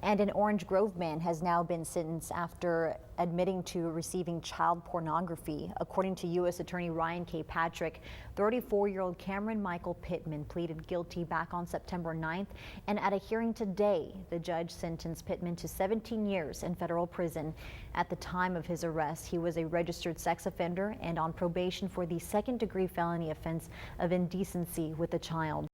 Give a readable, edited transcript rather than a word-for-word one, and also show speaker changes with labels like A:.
A: And an Orange Grove man has now been sentenced after admitting to receiving child pornography. According to U.S. Attorney Ryan K. Patrick, 34-year-old Cameron Michael Pittman pleaded guilty back on September 9th, and at a hearing today, the judge sentenced Pittman to 17 years in federal prison. At the time of his arrest, he was a registered sex offender and on probation for the second-degree felony offense of indecency with a child.